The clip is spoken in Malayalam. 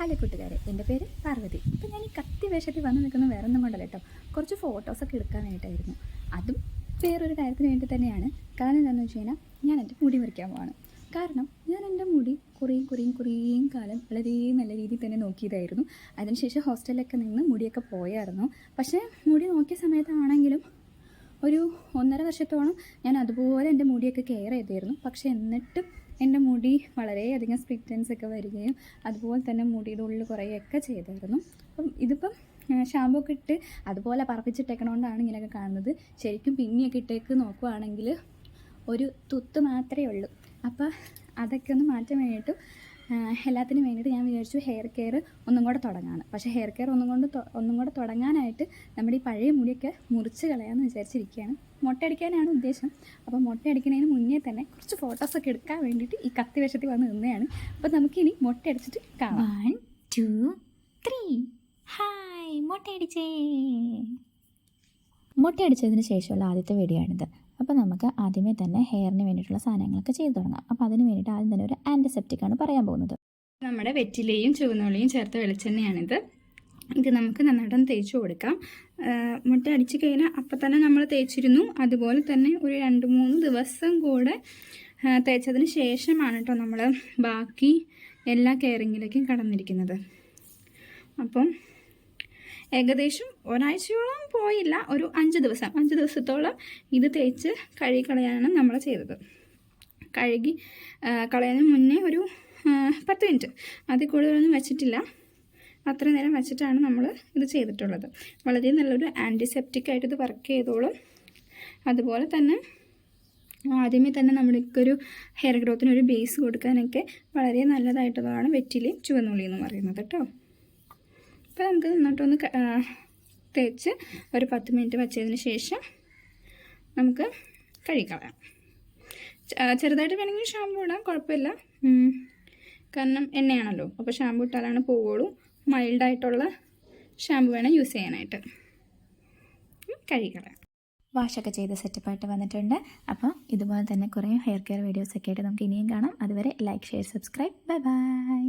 ഹലോ കൂട്ടുകാരെ, എൻ്റെ പേര് പാർവതി. അപ്പോൾ ഞാൻ ഈ കത്തി വേഷത്തിൽ വന്ന് നിൽക്കുന്ന വേറെ ഒന്നും കൊണ്ടല്ല കേട്ടോ, കുറച്ച് ഫോട്ടോസൊക്കെ എടുക്കാനായിട്ടായിരുന്നു. അതും വേറൊരു കാര്യത്തിന് വേണ്ടി തന്നെയാണ്. കാരണം എന്താണെന്ന് വെച്ച് കഴിഞ്ഞാൽ ഞാൻ എൻ്റെ മുടി മുറിക്കാൻ പോവാണ്. കാരണം ഞാൻ എൻ്റെ മുടി കുറേ കാലം വളരെ നല്ല രീതിയിൽ തന്നെ നോക്കിയതായിരുന്നു. അതിനുശേഷം ഹോസ്റ്റലിലൊക്കെ നിന്ന് മുടിയൊക്കെ പോയായിരുന്നു. പക്ഷേ മുടി നോക്കിയ സമയത്താണെങ്കിലും ഒരു 1.5 വർഷത്തോളം ഞാൻ അതുപോലെ എൻ്റെ മുടിയൊക്കെ കെയർ ചെയ്തായിരുന്നു. പക്ഷേ എന്നിട്ടും എൻ്റെ മുടി വളരെയധികം സ്പ്ലിറ്റൻസ് ഒക്കെ വരികയും അതുപോലെ തന്നെ മുടിയുടെ ഉള്ളിൽ കുറേയൊക്കെ ചെയ്തായിരുന്നു. അപ്പം ഇതിപ്പം ഷാമ്പൂ ഒക്കെ ഇട്ട് അതുപോലെ പറപ്പിച്ചിട്ടേക്കണോണ്ടാണ് ഇങ്ങനെയൊക്കെ കാണുന്നത്. ശരിക്കും പിന്നിയൊക്കെ ഇട്ടേക്ക് നോക്കുവാണെങ്കിൽ ഒരു തുത്ത് മാത്രമേ ഉള്ളൂ. അപ്പോൾ അതൊക്കെ ഒന്ന് മാറ്റാൻ വേണ്ടിയിട്ടും എല്ലാത്തിനും വേണ്ടിയിട്ട് ഞാൻ വിചാരിച്ചു ഹെയർ കെയർ ഒന്നും കൂടെ തുടങ്ങാണ്. പക്ഷേ ഹെയർ കെയർ ഒന്നും കൂടെ തുടങ്ങാനായിട്ട് നമ്മുടെ ഈ പഴയ മുടിയൊക്കെ മുറിച്ച് കളയാമെന്ന് വിചാരിച്ചിരിക്കുകയാണ്. മുട്ടയടിക്കാനാണ് ഉദ്ദേശം. അപ്പോൾ മുട്ടയടിക്കുന്നതിന് മുന്നേ തന്നെ കുറച്ച് ഫോട്ടോസൊക്കെ എടുക്കാൻ വേണ്ടിയിട്ട് ഈ കത്തി വേഷത്തിൽ വന്ന് നിന്നതാണ്. അപ്പോൾ നമുക്കിനി മുട്ടയടിച്ചിട്ട് കാണാം. 1 2 3 ഹായ് മുട്ടയടിച്ചേ. മുട്ടയടിച്ചതിന് ശേഷമുള്ള ആദ്യത്തെ വീഡിയോ ആണിത്. അപ്പോൾ നമുക്ക് ആദ്യമേ തന്നെ ഹെയറിന് വേണ്ടിയിട്ടുള്ള സാധനങ്ങളൊക്കെ ചെയ്ത് തുടങ്ങാം. അപ്പോൾ അതിന് വേണ്ടിയിട്ട് ആദ്യം തന്നെ ഒരു ആൻറ്റിസെപ്റ്റിക്കാണ് പറയാൻ പോകുന്നത്. നമ്മുടെ വെറ്റിലയും ചുവന്നുള്ളിയും ചേർത്ത വെളിച്ചെണ്ണയാണിത്. ഇത് നമുക്ക് നന്നായിട്ടൊന്ന് തേച്ച് കൊടുക്കാം. മുട്ട അടിച്ച് കഴിഞ്ഞാൽ അപ്പം തന്നെ നമ്മൾ തേച്ചിരുന്നു. അതുപോലെ തന്നെ ഒരു 2-3 ദിവസം കൂടെ തേച്ചതിന് ശേഷമാണ് കേട്ടോ നമ്മൾ ബാക്കി എല്ലാ കെയറിങ്ങിലേക്കും കടന്നിരിക്കുന്നത്. അപ്പം ഏകദേശം ഒരാഴ്ചയോളം പോയില്ല, ഒരു 5 ദിവസത്തോളം ഇത് തേച്ച് കഴുകി കളയാനാണ് നമ്മൾ ചെയ്തത്. കഴുകി കളയാൻ മുന്നേ ഒരു 10 മിനിറ്റ്, അതിൽ കൂടുതലൊന്നും വെച്ചിട്ടില്ല. അത്ര നേരം വെച്ചിട്ടാണ് നമ്മൾ ഇത് ചെയ്തിട്ടുള്ളത്. വളരെ നല്ലൊരു ആൻറ്റിസെപ്റ്റിക്കായിട്ട് ഇത് വർക്ക് ചെയ്തോളും. അതുപോലെ തന്നെ ആദ്യമേ തന്നെ നമ്മുടെയൊരു ഹെയർ ഗ്രോത്തിനൊരു ബേസ് കൊടുക്കാനൊക്കെ വളരെ നല്ലതായിട്ടുള്ളതാണ് വെറ്റിലയും ചുവന്നുള്ളി എന്ന് പറയുന്നത് കേട്ടോ. അപ്പോൾ നമുക്ക് നന്നായിട്ടൊന്ന് തേച്ച് ഒരു 10 മിനിറ്റ് വെച്ചതിന് ശേഷം നമുക്ക് കഴുകിക്കളയാം. ചെറുതായിട്ട് വേണമെങ്കിൽ ഷാമ്പൂ ഇടാം, കുഴപ്പമില്ല. കാരണം എണ്ണയാണല്ലോ, അപ്പോൾ ഷാമ്പൂ ഇട്ടാലാണ് പോവുള്ളൂ. മൈൽഡായിട്ടുള്ള ഷാമ്പൂ വേണം യൂസ് ചെയ്യാനായിട്ട്. കഴുകിക്കളയാം. വാഷൊക്കെ ചെയ്ത് സെറ്റപ്പായിട്ട് വന്നിട്ടുണ്ട്. അപ്പോൾ ഇതുപോലെ തന്നെ കുറേ ഹെയർ കെയർ വീഡിയോസൊക്കെ ആയിട്ട് നമുക്ക് ഇനിയും കാണാം. അതുവരെ like, share, subscribe. Bye bye.